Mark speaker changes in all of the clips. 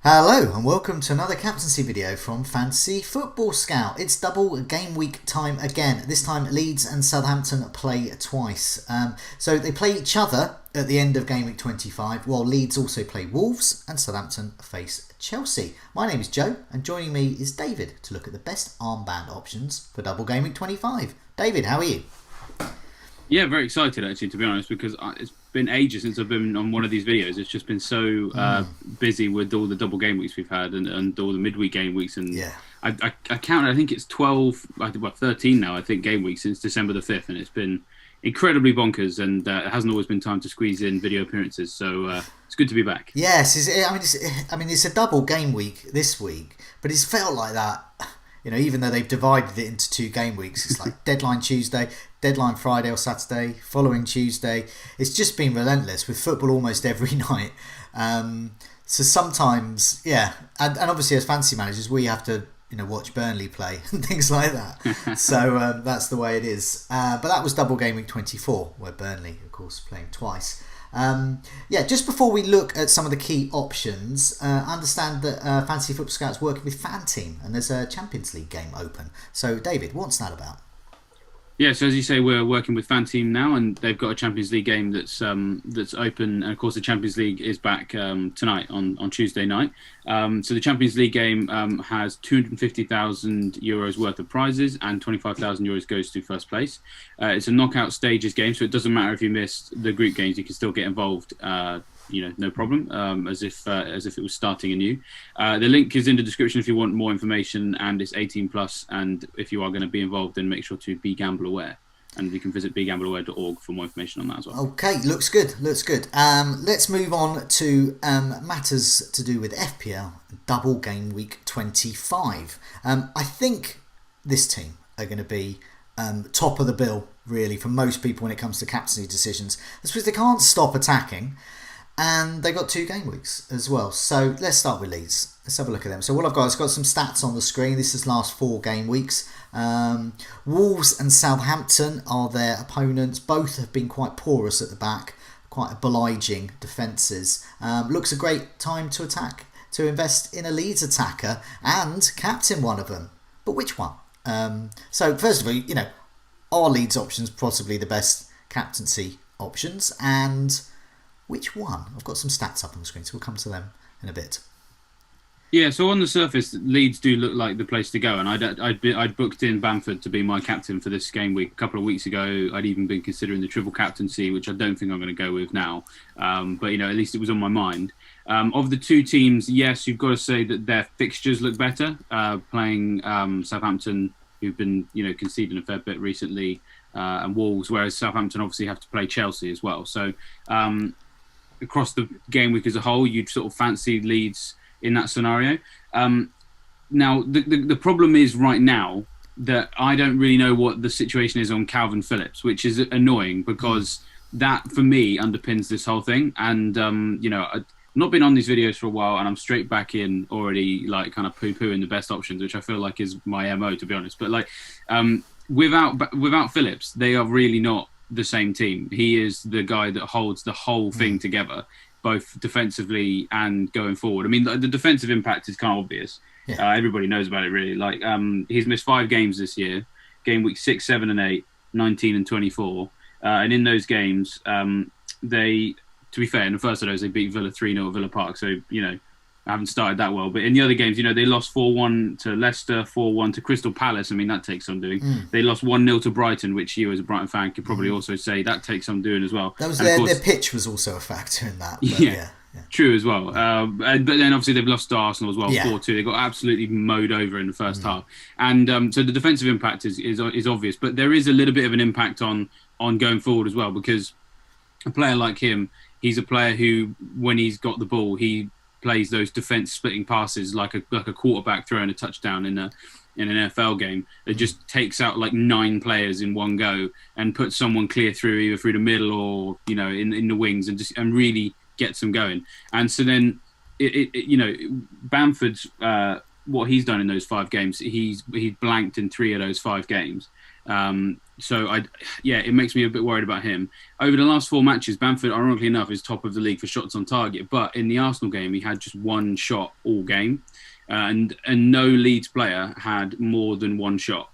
Speaker 1: Hello and welcome to another captaincy video from Fantasy Football Scout. It's double game week time again. This time Leeds and Southampton play twice. So they play each other at the end of game week 25, while Leeds also play Wolves and Southampton face Chelsea. My name is Joe and joining me is David to look at the best armband options for double game week 25. David, how are you?
Speaker 2: Yeah, very excited actually, to be honest, because it's been ages since I've been on one of these videos. It's just been so busy with all the double game weeks we've had and all the midweek game weeks. And
Speaker 1: Yeah.
Speaker 2: I counted, I think it's 13 now, I think, game weeks since December the 5th. And it's been incredibly bonkers, and it hasn't always been time to squeeze in video appearances. So it's good to be back.
Speaker 1: Yes, it's a double game week this week, but it's felt like that. You know, even though they've divided it into 2 game weeks, it's like deadline Tuesday, deadline Friday or Saturday, following Tuesday. It's just been relentless with football almost every night. So sometimes, yeah, and obviously as fantasy managers, we have to watch Burnley play and things like that. So that's the way it is. But that was double game week 24, where Burnley, of course, playing twice. Just before we look at some of the key options, I understand that Fantasy Football Scouts working with Fan Team, and there's a Champions League game open. So, David, what's that about?
Speaker 2: Yeah, so as you say, we're working with Fan Team now, and they've got a Champions League game that's open. And of course, the Champions League is back tonight on Tuesday night. So the Champions League game has €250,000 worth of prizes, and €25,000 goes to first place. It's a knockout stages game, so it doesn't matter if you missed the group games; you can still get involved. No problem, as if it was starting anew. The link is in the description if you want more information, and it's 18 plus. And if you are going to be involved, then make sure to be gamble aware, and you can visit begambleaware.org for more information on that as well.
Speaker 1: Okay, looks good. Let's move on to matters to do with FPL Double Game Week 25. I think this team are going to be top of the bill, really, for most people when it comes to captaincy decisions. That's because they can't stop attacking. And they got 2 game weeks as well. So let's start with Leeds. Let's have a look at them. So what I've got some stats on the screen. This is last 4 game weeks. Wolves and Southampton are their opponents. Both have been quite porous at the back, quite obliging defences. Looks a great time to attack, to invest in a Leeds attacker and captain one of them. But which one? So first of all, are Leeds options possibly the best captaincy options? And which one? I've got some stats up on the screen, so we'll come to them in a bit.
Speaker 2: Yeah, so on the surface, Leeds do look like the place to go, and I'd booked in Bamford to be my captain for this game week a couple of weeks ago. I'd even been considering the triple captaincy, which I don't think I'm going to go with now. But at least it was on my mind. Of the 2 teams, yes, you've got to say that their fixtures look better. Playing Southampton, who've been conceding a fair bit recently, and Wolves, whereas Southampton obviously have to play Chelsea as well. So across the game week as a whole, you'd sort of fancy Leeds in that scenario. Now, the problem is right now that I don't really know what the situation is on Calvin Phillips, which is annoying because that, for me, underpins this whole thing. And, I've not been on these videos for a while, and I'm straight back in already, like, kind of poo-pooing the best options, which I feel like is my MO, to be honest. But, without Phillips, they are really not the same team. He is the guy that holds the whole thing together, both defensively and going forward. I mean, the defensive impact is kind of obvious. Yeah. Everybody knows about it, really. He's missed 5 games this year, game week 6, 7 and 8, 19 and 24. And in those games, they, to be fair, in the first of those, they beat Villa 3-0 at Villa Park. So, I haven't started that well. But in the other games, they lost 4-1 to Leicester, 4-1 to Crystal Palace. I mean, that takes some doing. They lost 1-0 to Brighton, which you as a Brighton fan could probably also say that takes some doing as well.
Speaker 1: That was their pitch was also a factor in that. But yeah,
Speaker 2: true as well. But then obviously they've lost to Arsenal as well, 4-2. They got absolutely mowed over in the first half. And so the defensive impact is obvious. But there is a little bit of an impact on going forward as well, because a player like him, he's a player who, when he's got the ball, he plays those defense splitting passes like a quarterback throwing a touchdown in an NFL game. It just takes out like 9 players in one go and puts someone clear through, either through the middle or in the wings, and really gets them going. And so then Bamford's what he's done in those 5 games, he's blanked in 3 of those 5 games. So it makes me a bit worried about him. Over the last 4 matches, Bamford, ironically enough, is top of the league for shots on target. But in the Arsenal game, he had just 1 shot all game, and no Leeds player had more than 1 shot.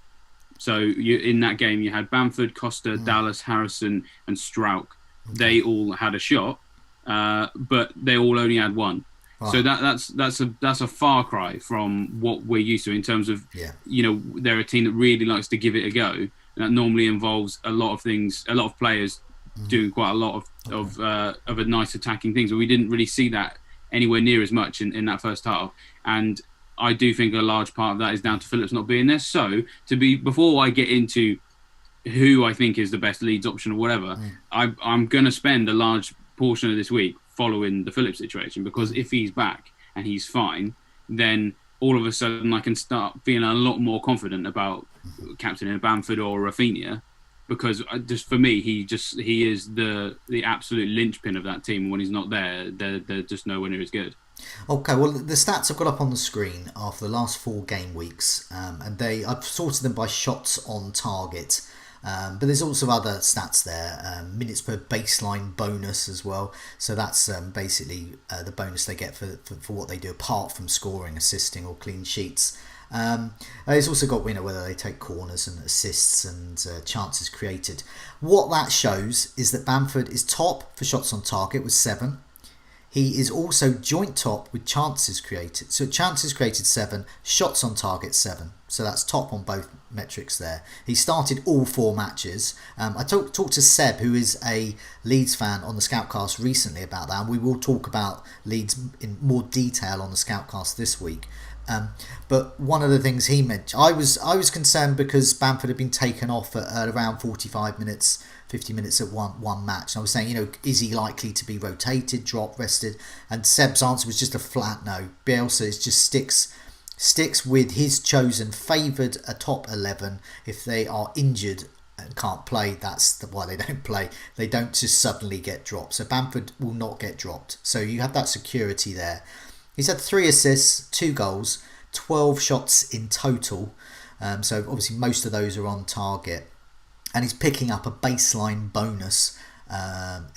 Speaker 2: So in that game, you had Bamford, Costa, Dallas, Harrison, and Strauch. Okay. They all had a shot, but they all only had 1. Right. So that's a far cry from what we're used to in terms of they're a team that really likes to give it a go. And that normally involves a lot of players doing quite a lot of a nice attacking things. But we didn't really see that anywhere near as much in that first half. And I do think a large part of that is down to Phillips not being there. So before I get into who I think is the best Leeds option or whatever, I'm going to spend a large portion of this week following the Phillips situation, because if he's back and he's fine, then all of a sudden I can start feeling a lot more confident about captaining Bamford or Rafinha, because just for me he is the absolute linchpin of that team. When he's not there, they're just nowhere near as good.
Speaker 1: Okay, well, the stats I've got up on the screen are for the last 4 game weeks, and I've sorted them by shots on target. But there's also other stats there, minutes per baseline bonus as well. So that's basically the bonus they get for what they do apart from scoring, assisting or clean sheets. It's also got whether they take corners and assists and chances created. What that shows is that Bamford is top for shots on target with 7. He is also joint top with chances created. So chances created 7, shots on target 7. So that's top on both metrics there. He started all 4 matches. I talked to Seb, who is a Leeds fan, on the Scoutcast recently about that. And we will talk about Leeds in more detail on the Scoutcast this week. But one of the things he mentioned, I was concerned because Bamford had been taken off at around 45 minutes, 50 minutes at one match. And I was saying, is he likely to be rotated, dropped, rested? And Seb's answer was just a flat no. Bielsa just sticks with his chosen favoured a top 11. If they are injured and can't play, that's why they don't play. They don't just suddenly get dropped. So Bamford will not get dropped. So you have that security there. He's had 3 assists, 2 goals, 12 shots in total. So obviously most of those are on target. And he's picking up a baseline bonus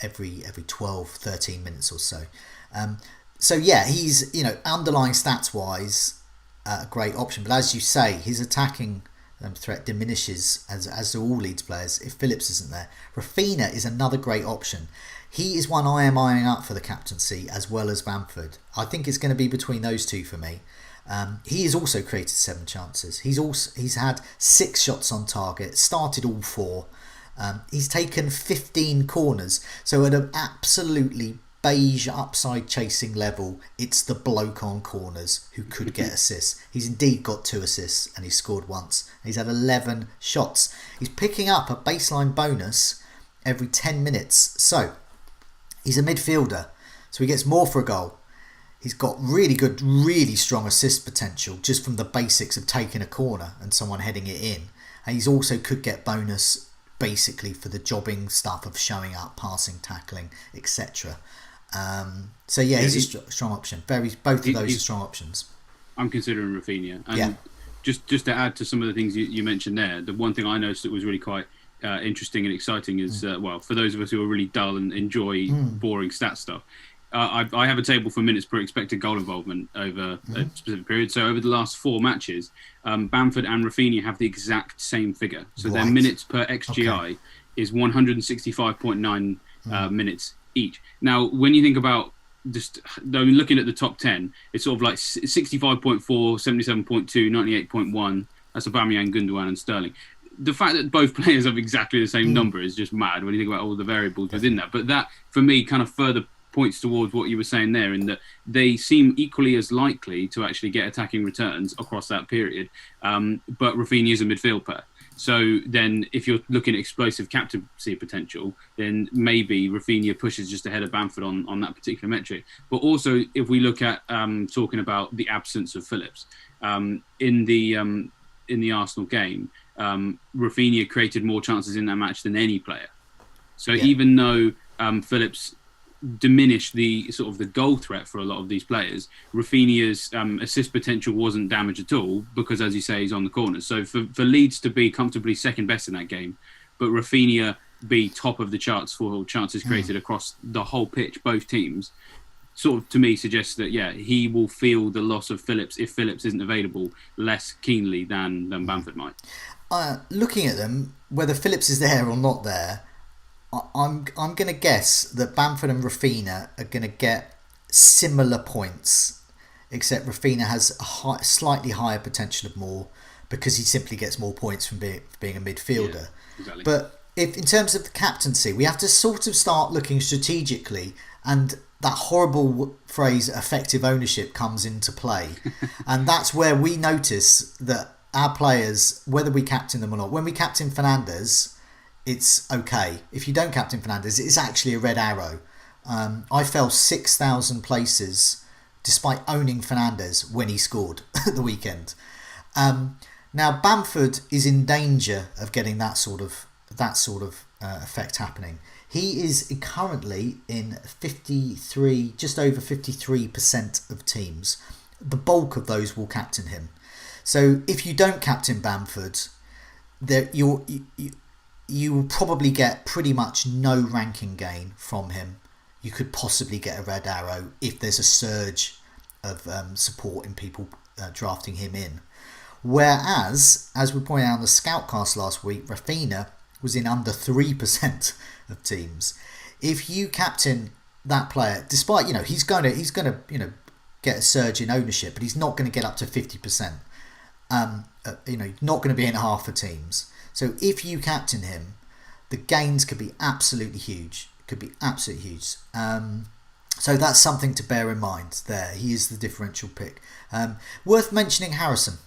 Speaker 1: every 12, 13 minutes or so. So yeah, he's, underlying stats wise, a great option. But as you say, his attacking threat diminishes, as do all Leeds players, if Phillips isn't there. Rafinha is another great option. He is one I am eyeing up for the captaincy, as well as Bamford. I think it's going to be between those two for me. He has also created 7 chances. He's had 6 shots on target, started all 4. He's taken 15 corners. So at an absolutely beige upside chasing level, it's the bloke on corners who could get assists. He's indeed got 2 assists and he's scored once. He's had 11 shots. He's picking up a baseline bonus every 10 minutes. So he's a midfielder, so he gets more for a goal. He's got really good, really strong assist potential just from the basics of taking a corner and someone heading it in. And he's also could get bonus basically for the jobbing stuff of showing up, passing, tackling, etc. So yeah, he's a strong option. Both of those are strong options.
Speaker 2: I'm considering Rafinha. And just to add to some of the things you mentioned there, the one thing I noticed that was really quite interesting and exciting is, for those of us who are really dull and enjoy boring stat stuff, I have a table for minutes per expected goal involvement over a specific period. So over the last 4 matches, Bamford and Rafinha have the exact same figure. So their minutes per XGI is 165.9 minutes each. Now, when you think about just looking at the top 10, it's sort of like 65.4, 77.2, 98.1. That's Aubameyang, Gundogan and Sterling. The fact that both players have exactly the same number is just mad when you think about all the variables within that. But that, for me, kind of further points towards what you were saying there, in that they seem equally as likely to actually get attacking returns across that period. But Rafinha is a midfield player. So then if you're looking at explosive captaincy potential, then maybe Rafinha pushes just ahead of Bamford on that particular metric. But also, if we look at talking about the absence of Phillips, in the Arsenal game, Rafinha created more chances in that match than any player. So even though Phillips diminish the sort of the goal threat for a lot of these players. Rafinha's assist potential wasn't damaged at all because, as you say, he's on the corners. So for Leeds to be comfortably second best in that game, but Rafinha be top of the charts for chances created across the whole pitch, both teams, sort of to me suggests that he will feel the loss of Phillips, if Phillips isn't available, less keenly than Bamford might.
Speaker 1: Looking at them, whether Phillips is there or not there, I'm going to guess that Bamford and Rafinha are going to get similar points, except Rafinha has a slightly higher potential of more because he simply gets more points from being a midfielder.
Speaker 2: Yeah, exactly.
Speaker 1: But if in terms of the captaincy, we have to sort of start looking strategically, and that horrible phrase effective ownership comes into play. And that's where we notice that our players, whether we captain them or not, when we captain Fernandes, it's okay. If you don't captain Fernandes, it's actually a red arrow. I fell 6,000 places despite owning Fernandes when he scored at the weekend. Now Bamford is in danger of getting that sort of effect happening. He is currently in 53, just over 53% of teams. The bulk of those will captain him. So if you don't captain Bamford, you will probably get pretty much no ranking gain from him. You could possibly get a red arrow if there's a surge of support in people drafting him in. Whereas, as we pointed out on the Scoutcast last week, Rafinha was in under 3% of teams. If you captain that player, despite he's going to get a surge in ownership, but he's not going to get up to 50%. Not going to be in half of teams. So if you captain him, the gains could be absolutely huge. So that's something to bear in mind there. He is the differential pick. Worth mentioning Harrison.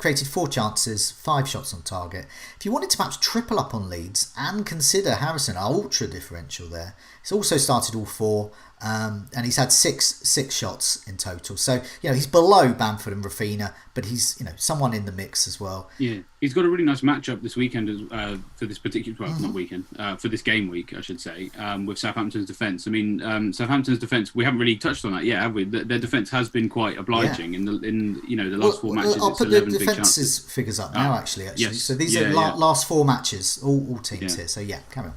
Speaker 1: Created 4 chances, 5 shots on target. If you wanted to perhaps triple up on Leeds and consider Harrison, our ultra differential there, he's also started all 4, and he's had six shots in total. So he's below Bamford and Rafinha, but he's someone in the mix as well.
Speaker 2: Yeah, he's got a really nice matchup this weekend for this particular not weekend for this game week, I should say, with Southampton's defence. I mean, Southampton's defence, we haven't really touched on that yet, have we? Their defence has been quite obliging in the last 4 matches.
Speaker 1: I'll put the defences figures up now. Actually,
Speaker 2: yes.
Speaker 1: So these are last 4 matches, all teams here. So carry on.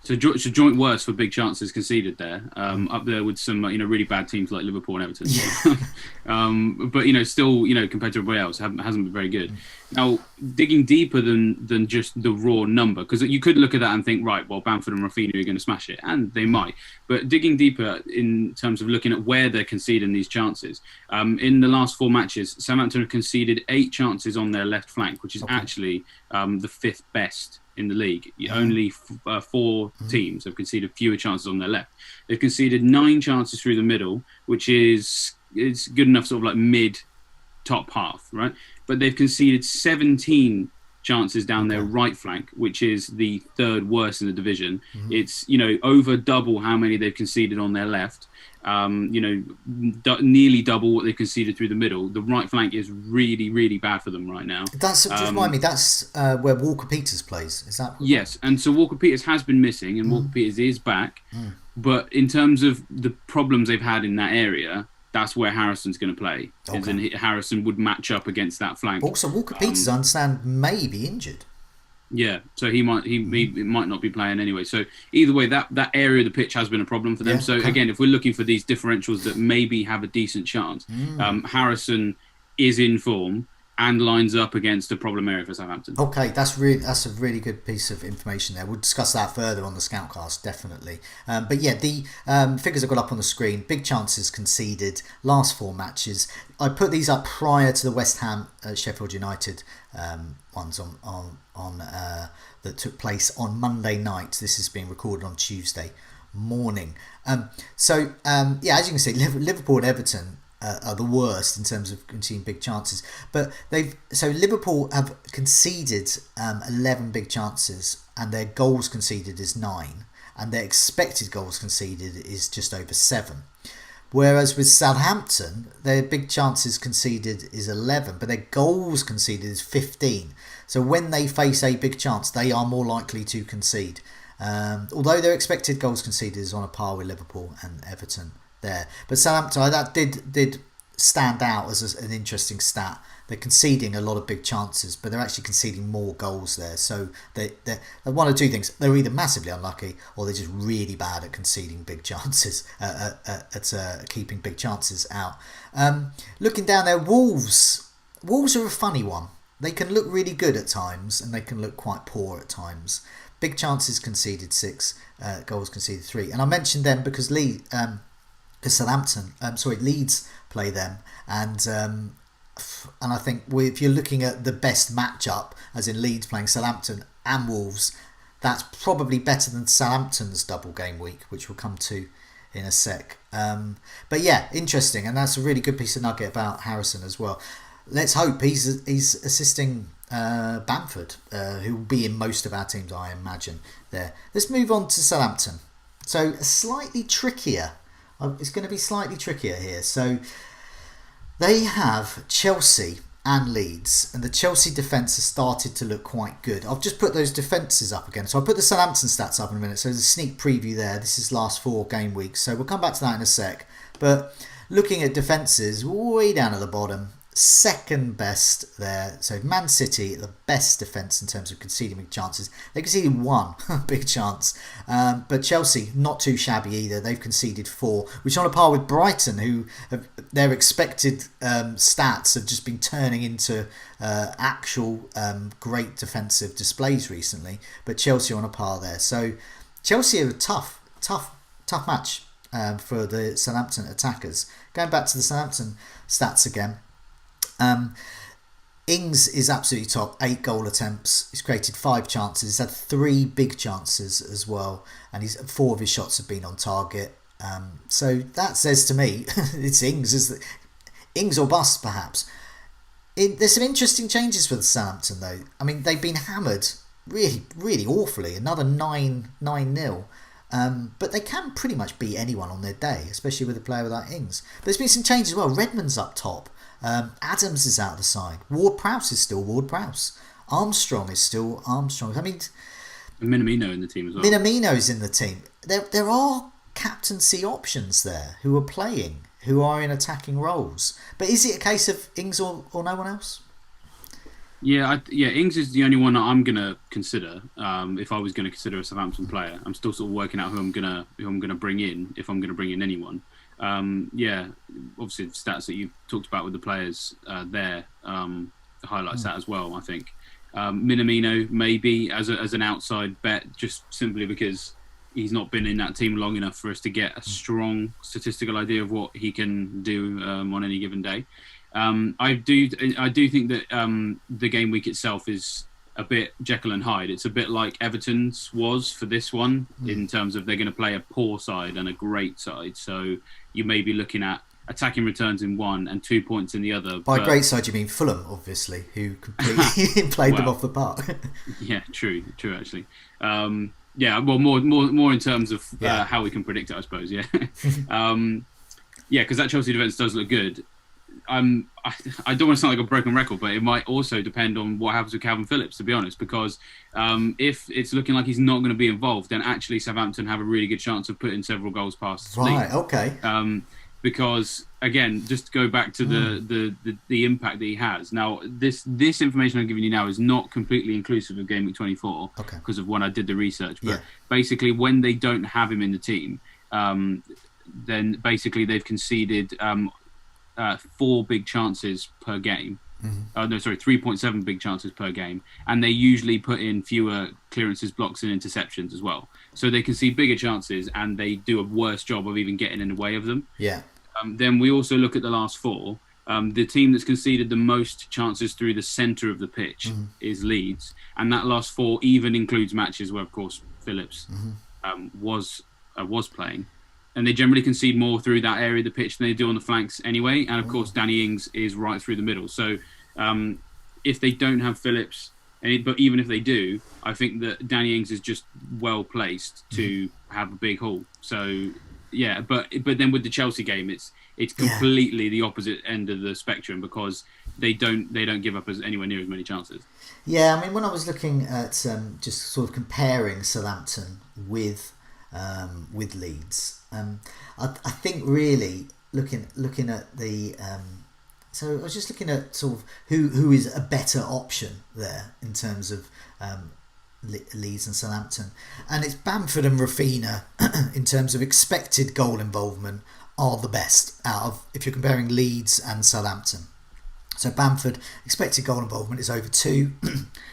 Speaker 2: So joint worst for big chances conceded there, up there with some really bad teams like Liverpool and Everton. But still compared to everybody else, hasn't been very good. Now digging deeper than just the raw number, because you could look at that and think, right, well, Bamford and Rafinha are going to smash it, and they might. But digging deeper in terms of looking at where they're conceding these chances, in the last 4 matches, Southampton have conceded 8 chances on their left flank, which is actually the 5th best in the league. Only 4 teams have conceded fewer chances on their left. They've conceded 9 chances through the middle, which is good enough, sort of like mid top half, right? But they've conceded 17 chances down their right flank, which is the 3rd worst in the division. It's over double how many they've conceded on their left. Nearly double what they conceded through the middle. The right flank is really, really bad for them right now.
Speaker 1: That's just remind me. That's where Walker Peters plays. Is that?
Speaker 2: Yes, and so Walker Peters has been missing, and Walker Peters is back. But in terms of the problems they've had in that area, that's where Harrison's going to play. Okay. Harrison would match up against that flank.
Speaker 1: Also, Walker Peters, I understand, may be injured.
Speaker 2: Yeah, so he might not be playing anyway. So either way, that area of the pitch has been a problem for them. Yeah, so again, if we're looking for these differentials that maybe have a decent chance, Harrison is in form and lines up against a problem area for Southampton.
Speaker 1: Okay, that's a really good piece of information there. We'll discuss that further on the Scoutcast, definitely. But the figures I've got up on the screen. Big chances conceded, last 4 matches. I put these up prior to the West Ham Sheffield United ones on that took place on Monday night. This is being recorded on Tuesday morning. As you can see, Liverpool and Everton are the worst in terms of conceding big chances, but Liverpool have conceded 11 big chances, and their goals conceded is 9, and their expected goals conceded is just over 7. Whereas with Southampton, their big chances conceded is 11, but their goals conceded is 15. So when they face a big chance, they are more likely to concede. Although their expected goals conceded is on a par with Liverpool and Everton there. But Southampton, that did stand out as an interesting stat. They're conceding a lot of big chances, but they're actually conceding more goals there. So they're one of two things. They're either massively unlucky or they're just really bad at conceding big chances, at keeping big chances out. Looking down there, Wolves are a funny one. They can look really good at times and they can look quite poor at times. Big chances conceded 6, goals conceded 3. And I mentioned them because Leeds play them, and I think if you're looking at the best matchup, as in Leeds playing Southampton and Wolves, that's probably better than Southampton's double game week, which we'll come to in a sec. But yeah, interesting, and that's a really good piece of nugget about Harrison as well. Let's hope he's assisting Bamford, who will be in most of our teams, I imagine. There. Let's move on to Southampton. So slightly trickier. It's going to be slightly trickier here. So they have Chelsea and Leeds, and the Chelsea defence has started to look quite good. I've just put those defences up again. So I'll put the Southampton stats up in a minute. So there's a sneak preview there. This is last 4 game weeks. So we'll come back to that in a sec. But looking at defences, way down at the bottom, second best there. So Man City, the best defence in terms of conceding big chances. They conceded 1 big chance. But Chelsea, not too shabby either. They've conceded 4, which is on a par with Brighton, who their expected stats have just been turning into actual great defensive displays recently. But Chelsea are on a par there. So Chelsea are a tough match for the Southampton attackers. Going back to the Southampton stats again. Ings is absolutely top. 8 goal attempts. He's created 5 chances. He's had 3 big chances as well, and 4 of his shots have been on target. So that says to me, it's Ings. Ings or bust, perhaps. There's some interesting changes for the Southampton, though. I mean, they've been hammered really, really awfully. Another 9-0. But they can pretty much beat anyone on their day, especially with a player without Ings. But there's been some changes as well. Redmond's up top. Adams is out of the side. Ward-Prowse is still Ward-Prowse. Armstrong is still Armstrong. I mean,
Speaker 2: Minamino in the team as well.
Speaker 1: Minamino's in the team. There are captaincy options there who are playing, who are in attacking roles. But is it a case of Ings or no one else?
Speaker 2: Yeah, Ings is the only one that I'm gonna consider. If I was gonna consider a Southampton player, I'm still sort of working out who I'm gonna bring in, if I'm gonna bring in anyone. Obviously the stats that you've talked about with the players there highlights that as well. I think Minamino maybe as an outside bet, just simply because he's not been in that team long enough for us to get a strong statistical idea of what he can do on any given day. I do think that the game week itself is a bit Jekyll and Hyde. It's a bit like Everton's was for this one, in terms of they're going to play a poor side and a great side. So you may be looking at attacking returns in one and 2 points in the other.
Speaker 1: By great side, you mean Fulham, obviously, who completely played them off the park.
Speaker 2: Yeah, true, actually. More in terms of how we can predict it, I suppose. Yeah, because that Chelsea defence does look good. I don't want to sound like a broken record, but it might also depend on what happens with Calvin Phillips, to be honest, because if it's looking like he's not going to be involved, then actually Southampton have a really good chance of putting several goals past Leeds.
Speaker 1: Right, okay.
Speaker 2: Because again, just to go back to the impact that he has. Now, this information I'm giving you now is not completely inclusive of Game Week 24, because of when I did the research. But basically, when they don't have him in the team, then basically they've conceded 4 big chances per game. 3.7 big chances per game, and they usually put in fewer clearances, blocks, and interceptions as well. So they concede bigger chances, and they do a worse job of even getting in the way of them.
Speaker 1: Yeah.
Speaker 2: Then we also look at the last 4. The team that's conceded the most chances through the centre of the pitch is Leeds, and that last 4 even includes matches where, of course, Phillips was playing. And they generally concede more through that area of the pitch than they do on the flanks anyway. And, of course, Danny Ings is right through the middle. So if they don't have Phillips, but even if they do, I think that Danny Ings is just well placed to have a big haul. So Yeah, but then with the Chelsea game, it's completely the opposite end of the spectrum because they don't give up as anywhere near as many chances.
Speaker 1: Yeah, I mean, when I was looking at just sort of comparing Southampton with Leeds, I think really looking at the so I was just looking at sort of who is a better option there in terms of Leeds and Southampton, and it's Bamford and Raphinha in terms of expected goal involvement are the best out of if you're comparing Leeds and Southampton. So Bamford expected goal involvement is over 2.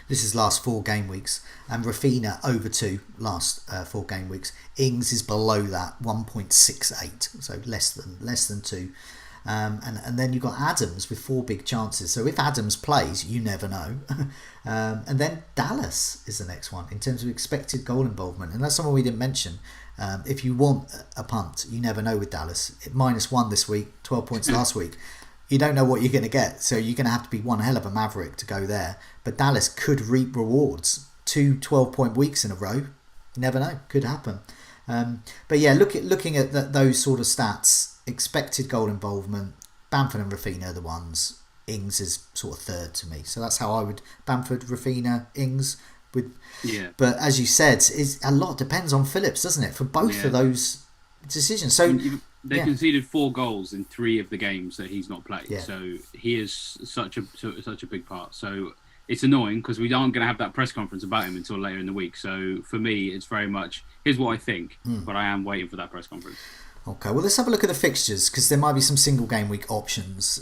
Speaker 1: This is last 4 game weeks, and Raphinha over 2 last 4 game weeks. Ings is below that 1.68, so less than 2. And then you've got Adams with 4 big chances. So if Adams plays, you never know. And then Dallas is the next one in terms of expected goal involvement, and that's someone we didn't mention. If you want a punt, you never know with Dallas. -1 this week, 12 points last week. You don't know what you're going to get, so you're going to have to be one hell of a maverick to go there. But Dallas could reap rewards. 2 12-point weeks in a row. You never know. Could happen. But yeah, looking at those sort of stats, expected goal involvement, Bamford and Raphinha are the ones. Ings is sort of third to me. So that's how I would Bamford, Raphinha, Ings. But as you said, a lot depends on Phillips, doesn't it? For both of those decisions. So
Speaker 2: they conceded 4 goals in 3 of the games that he's not played.
Speaker 1: Yeah.
Speaker 2: So he is such a big part. So it's annoying because we aren't going to have that press conference about him until later in the week. So for me, it's very much here's what I think, but I am waiting for that press conference.
Speaker 1: Okay, well, let's have a look at the fixtures because there might be some single game week options.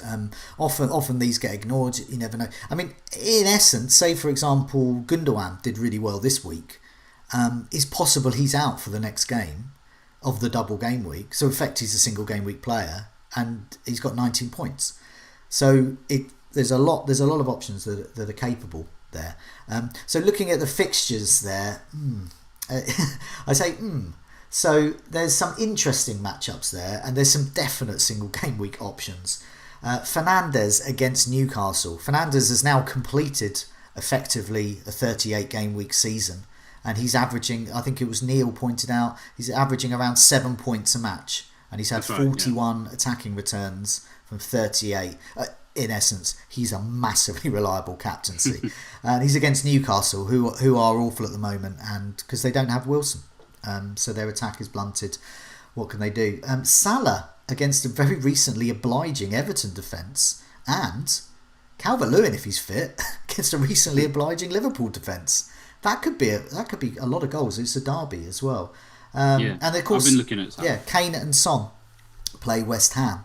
Speaker 1: Often these get ignored. You never know. I mean, in essence, say for example, Gundogan did really well this week. It's possible he's out for the next game of the double game week. So in fact, he's a single game week player, and he's got 19 points. So there's a lot of options that are capable there. So looking at the fixtures there, I say. So there's some interesting matchups there, and there's some definite single game week options. Fernandes against Newcastle. Fernandes has now completed effectively a 38 game week season, and he's averaging, I think it was Neil pointed out, he's averaging around 7 points a match, and he's had 41 attacking returns from 38. In essence, he's a massively reliable captaincy. And he's against Newcastle, who are awful at the moment, and because they don't have Wilson. So their attack is blunted. What can they do? Salah against a very recently obliging Everton defence, and Calvert-Lewin, if he's fit, against a recently obliging Liverpool defence. That could be a lot of goals. It's a derby as well. And of course,
Speaker 2: I've been looking at Salah.
Speaker 1: Yeah, Kane and Son play West Ham.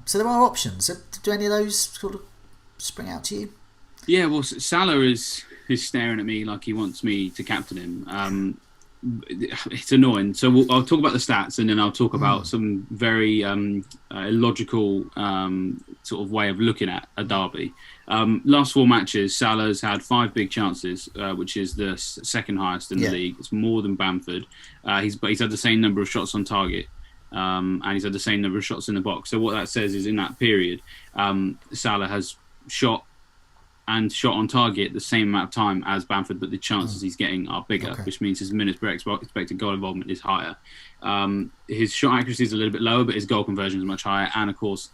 Speaker 1: So there are options. Do any of those sort of spring out to you?
Speaker 2: Yeah, well, Salah is staring at me like he wants me to captain him. It's annoying. So I'll talk about the stats, and then I'll talk about some very illogical sort of way of looking at a derby. Last 4 matches, Salah's had 5 big chances, which is the second highest in the league. It's more than Bamford. He's had the same number of shots on target, and he's had the same number of shots in the box. So what that says is in that period, Salah has shot on target the same amount of time as Bamford, but the chances he's getting are bigger, which means his minutes per expected goal involvement is higher. His shot accuracy is a little bit lower, but his goal conversion is much higher. And of course,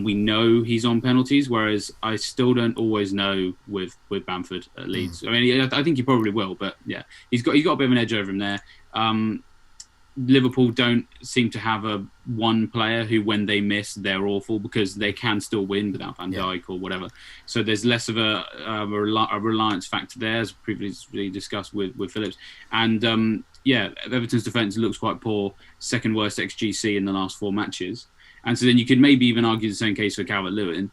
Speaker 2: we know he's on penalties, whereas I still don't always know with Bamford at Leeds. I mean, I think he probably will, but yeah, he's got a bit of an edge over him there. Liverpool don't seem to have one player who, when they miss, they're awful because they can still win without Van Dijk or whatever. So there's less of a reliance factor there, as previously discussed with Phillips. And Everton's defence looks quite poor, second worst XGC in the last 4 matches. And so then you could maybe even argue the same case for Calvert-Lewin.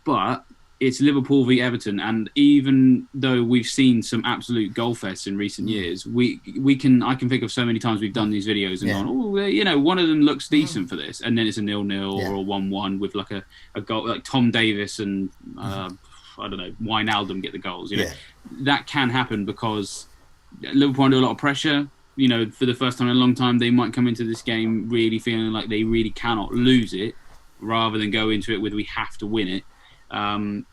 Speaker 2: But it's Liverpool v Everton, and even though we've seen some absolute goal fests in recent years, I can think of so many times we've done these videos and gone, one of them looks decent for this, and then it's a 0-0 or a 1-1 with like a goal, like Tom Davis and I don't know, Wijnaldum get the goals. That can happen because Liverpool under a lot of pressure. For the first time in a long time, they might come into this game really feeling like they really cannot lose it, rather than go into it with we have to win it.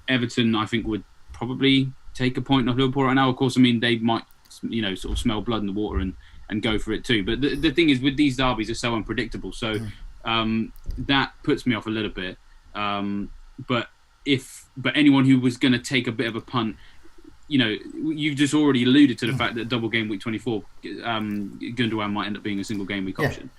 Speaker 2: Everton, I think, would probably take a point off Liverpool right now. Of course, I mean, they might, sort of smell blood in the water and go for it too. But the thing is, with these derbies, are so unpredictable. So that puts me off a little bit. But anyone who was going to take a bit of a punt, you've just already alluded to the fact that double game week 24, Gundogan might end up being a single game week option.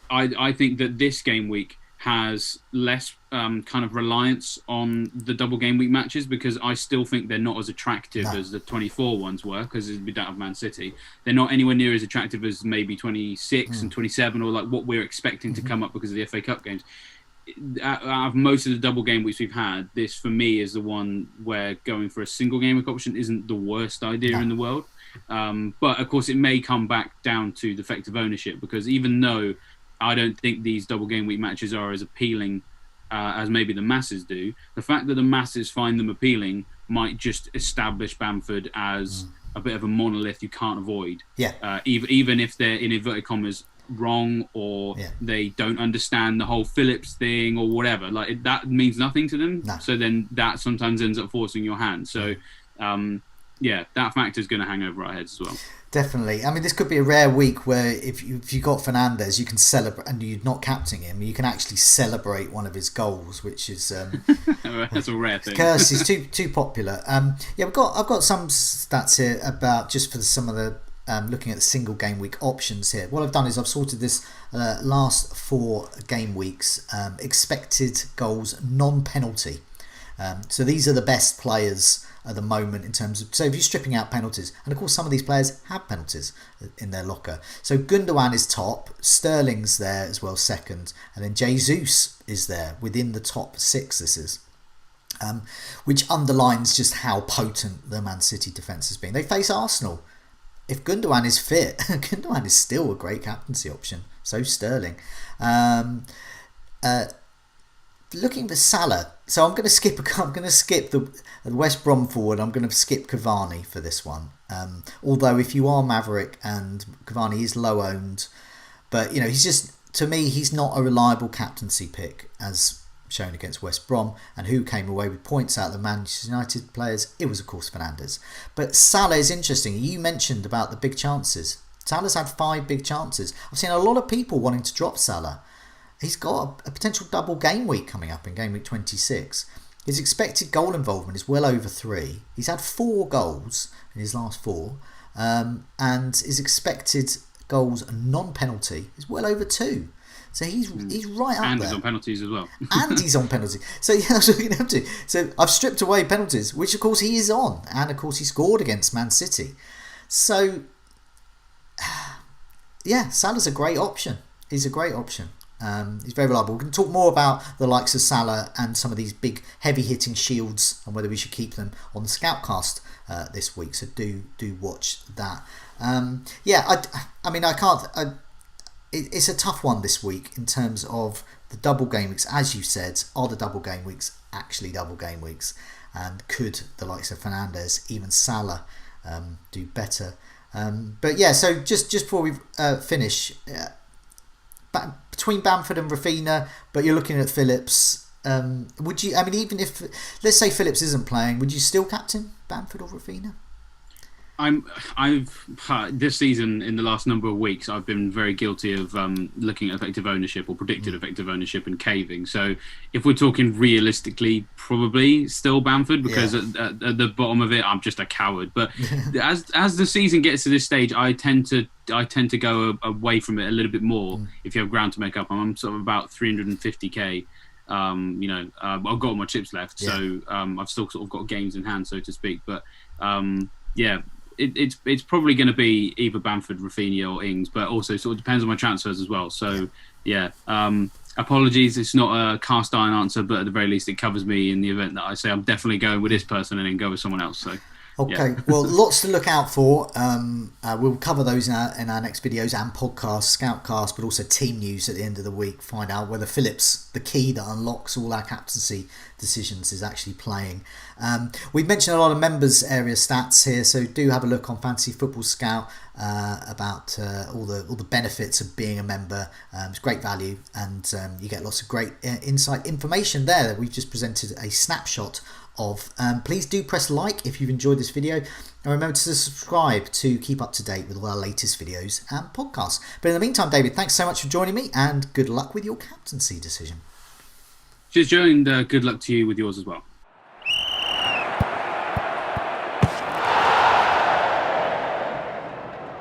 Speaker 2: I think that this game week has less kind of reliance on the double game week matches, because I still think they're not as attractive as the 24 ones were, because we don't have Man City. They're not anywhere near as attractive as maybe 26 and 27, or like what we're expecting to come up because of the FA Cup games. Out of most of the double game weeks we've had, this for me is the one where going for a single game week option isn't the worst idea in the world. But of course, it may come back down to the effective ownership, because even though I don't think these double game week matches are as appealing as maybe the masses do, the fact that the masses find them appealing might just establish Bamford as a bit of a monolith you can't avoid. Even if they're, in inverted commas, wrong, or they don't understand the whole Phillips thing or whatever. Like that means nothing to them. So then that sometimes ends up forcing your hand. So that factor is going to hang over our heads as well.
Speaker 1: Definitely. I mean, this could be a rare week where if you got Fernandes, you can celebrate, and you're not captaining him, you can actually celebrate one of his goals, which is
Speaker 2: that's a rare thing.
Speaker 1: Curse is too popular. I've got some stats here about just for some of the looking at the single game week options here. What I've done is I've sorted this last 4 game weeks expected goals non-penalty. So these are the best players at the moment in terms of, so if you're stripping out penalties, and of course some of these players have penalties in their locker. So Gundogan is top, Sterling's there as well second, and then Jesus is there within the top 6. This is which underlines just how potent the Man City defence has been. They face Arsenal. If Gundogan is fit, Gundogan is still a great captaincy option. So Sterling. Looking for Salah, so I'm going to skip the West Brom forward. I'm going to skip Cavani for this one. Although if you are Maverick, and Cavani is low owned, but he's just, to me, he's not a reliable captaincy pick as shown against West Brom. And who came away with points out of the Manchester United players? It was of course Fernandes. But Salah is interesting. You mentioned about the big chances. Salah's had 5 big chances. I've seen a lot of people wanting to drop Salah. He's got a potential double game week coming up in game week 26. His expected goal involvement is well over 3. He's had 4 goals in his last 4. And his expected goals non-penalty is well over 2. So he's right up there.
Speaker 2: And he's on penalties as well.
Speaker 1: And he's on penalties. So that's what we're going to have to. So I've stripped away penalties, which of course he is on. And of course he scored against Man City. So, Salah's a great option. He's a great option. He's very reliable. We're going to talk more about the likes of Salah and some of these big heavy-hitting shields and whether we should keep them on the Scoutcast this week. So do watch that. It's a tough one this week in terms of the double game weeks. As you said, are the double game weeks actually double game weeks? And could the likes of Fernandes, even Salah, do better? So just before we finish... between Bamford and Rafinha, but you're looking at Phillips. Would you? I mean, even if, let's say Phillips isn't playing, would you still captain Bamford or Rafinha?
Speaker 2: I've this season, in the last number of weeks, I've been very guilty of looking at effective ownership or predicted effective ownership and caving. So if we're talking realistically, probably still Bamford, because at the bottom of it, I'm just a coward. But as the season gets to this stage, I tend to go away from it a little bit more. If you have ground to make up, I'm sort of about 350k. I've got all my chips left, so I've still sort of got games in hand, so to speak. But it's probably going to be either Bamford, Rafinha, or Ings, but also sort of depends on my transfers as well. So apologies, it's not a cast iron answer, but at the very least it covers me in the event that I say I'm definitely going with this person and then go with someone else. So
Speaker 1: okay, well, lots to look out for. We'll cover those in our next videos and podcasts, Scoutcast, but also team news at the end of the week. Find out whether Phillips, the key that unlocks all our captaincy decisions, is actually playing. We've mentioned a lot of members area stats here, so do have a look on Fantasy Football Scout about all the benefits of being a member. It's great value, and you get lots of great insight information there. We've just presented a snapshot of. Please do press like if you've enjoyed this video, and remember to subscribe to keep up to date with all our latest videos and podcasts. But in the meantime, David, thanks so much for joining me, and good luck with your captaincy decision.
Speaker 2: Cheers, Joe, and good luck to you with yours as well.